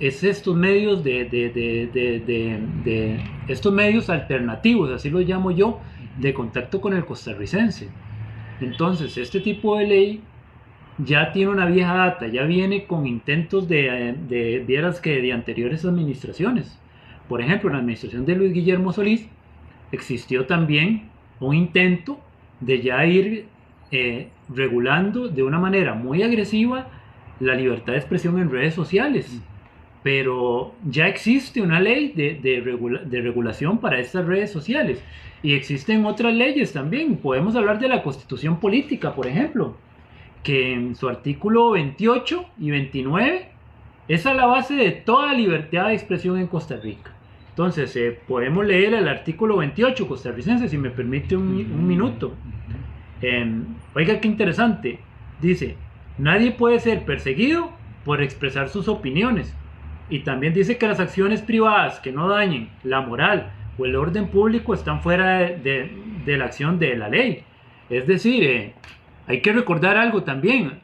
es estos medios estos medios alternativos, así lo llamo yo, de contacto con el costarricense. Entonces, este tipo de ley ya tiene una vieja data, ya viene con intentos vieras que de anteriores administraciones. Por ejemplo, en la administración de Luis Guillermo Solís existió también un intento de ya ir regulando de una manera muy agresiva la libertad de expresión en redes sociales. Pero ya existe una ley de regulación para estas redes sociales y existen otras leyes también. Podemos hablar de la Constitución Política, por ejemplo, que en su artículo 28 y 29 es a la base de toda libertad de expresión en Costa Rica. Entonces, podemos leer el artículo 28 costarricense, si me permite un minuto. Oiga, qué interesante. Dice, nadie puede ser perseguido por expresar sus opiniones. Y también dice que las acciones privadas que no dañen la moral o el orden público están fuera de la acción de la ley. Es decir, hay que recordar algo también.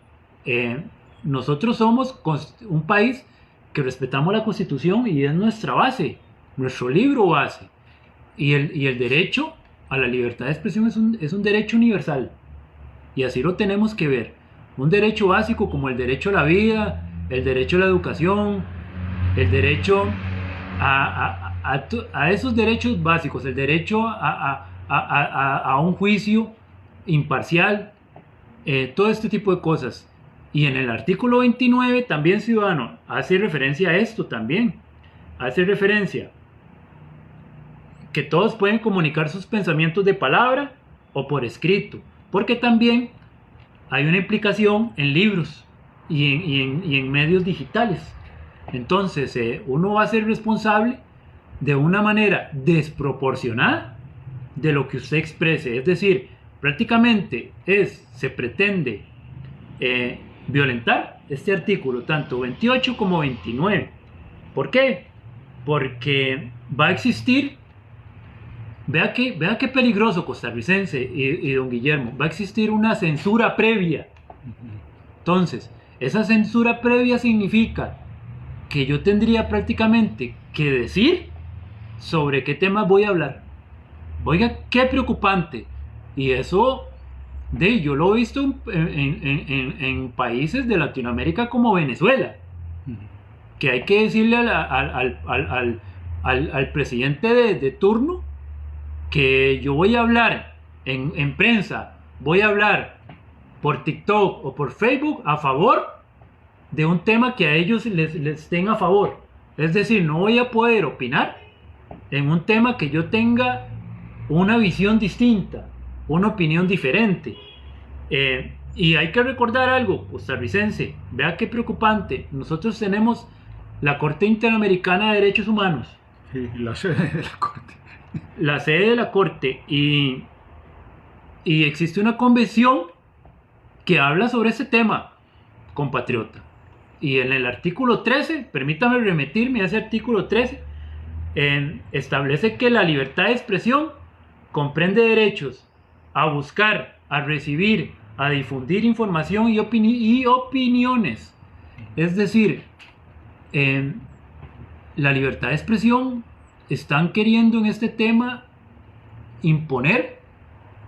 Nosotros somos un país que respetamos la Constitución y es nuestra base, nuestro libro base. Y el derecho a la libertad de expresión es un derecho universal. Y así lo tenemos que ver. Un derecho básico como el derecho a la vida, el derecho a la educación, el derecho a esos derechos básicos, el derecho a un juicio imparcial, todo este tipo de cosas. Y en el artículo 29 también, ciudadano, hace referencia a esto también. Hace referencia que todos pueden comunicar sus pensamientos de palabra o por escrito, porque también hay una implicación en libros y en medios digitales. Entonces, uno va a ser responsable de una manera desproporcionada de lo que usted exprese. Es decir, prácticamente se pretende violentar este artículo, tanto 28 como 29. ¿Por qué? Porque va a existir, vea qué peligroso, costarricense y don Guillermo, va a existir una censura previa. Entonces, esa censura previa significa que yo tendría prácticamente que decir sobre qué temas voy a hablar. Oiga, qué preocupante. Y eso, yo lo he visto en países de Latinoamérica como Venezuela, que hay que decirle al presidente de turno que yo voy a hablar en prensa, voy a hablar por TikTok o por Facebook a favor de un tema que a ellos les tenga a favor. Es decir, no voy a poder opinar en un tema que yo tenga una visión distinta, una opinión diferente. Y hay que recordar algo, costarricense, vea qué preocupante. Nosotros tenemos la Corte Interamericana de Derechos Humanos. Sí, la sede de la Corte. La sede de la Corte. Y existe una convención que habla sobre ese tema, compatriota. Y en el artículo 13, permítame remitirme a ese artículo 13, establece que la libertad de expresión comprende derechos a buscar, a recibir, a difundir información y opiniones. Es decir, la libertad de expresión, están queriendo en este tema imponer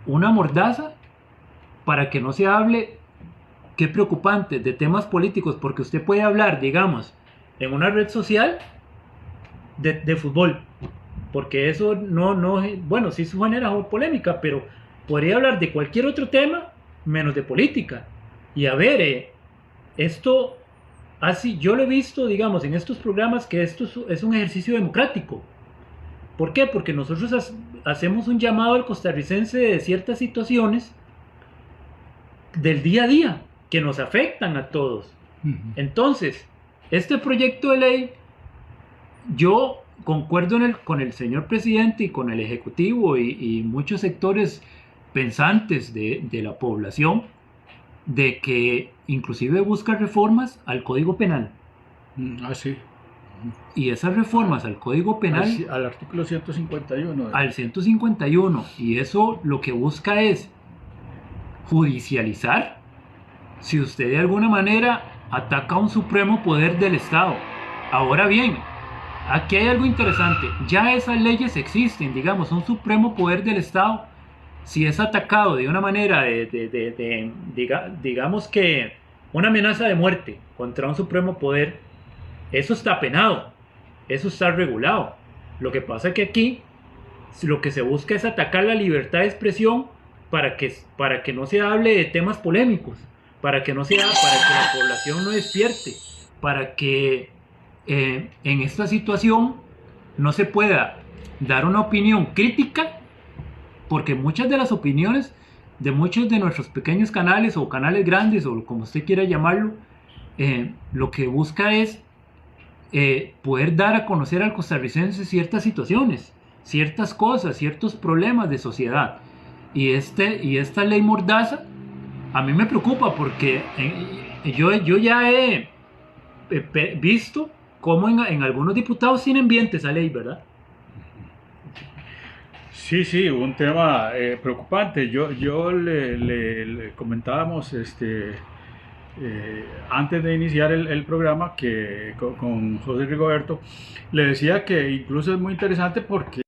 una mordaza para que no se hable, qué preocupante, de temas políticos, porque usted puede hablar, digamos, en una red social de fútbol, porque eso bueno, sí genera polémica, pero podría hablar de cualquier otro tema menos de política. Y a ver, esto así yo lo he visto, digamos, en estos programas, que esto es un ejercicio democrático. ¿Por qué? Porque nosotros hacemos un llamado al costarricense de ciertas situaciones del día a día que nos afectan a todos. Entonces, este proyecto de ley, yo concuerdo con el señor presidente y con el ejecutivo y muchos sectores pensantes de la población, de que inclusive busca reformas al Código Penal. Sí. Y esas reformas al Código Penal, al artículo 151. Al 151, y eso lo que busca es judicializar si usted de alguna manera ataca a un supremo poder del Estado. Ahora bien, aquí hay algo interesante. Ya esas leyes existen, digamos, un supremo poder del Estado. Si es atacado de una manera digamos que una amenaza de muerte contra un supremo poder, eso está penado, eso está regulado. Lo que pasa es que aquí lo que se busca es atacar la libertad de expresión para que no se hable de temas polémicos, para que la población no despierte, para que en esta situación no se pueda dar una opinión crítica, porque muchas de las opiniones de muchos de nuestros pequeños canales o canales grandes o como usted quiera llamarlo, lo que busca es poder dar a conocer al costarricense ciertas situaciones, ciertas cosas, ciertos problemas de sociedad. Y esta ley Mordaza a mí me preocupa porque yo ya he visto cómo en algunos diputados tienen viento esa ley, ¿verdad? Sí, sí, un tema preocupante. Yo le comentábamos antes de iniciar el programa que con José Rigoberto, le decía que incluso es muy interesante porque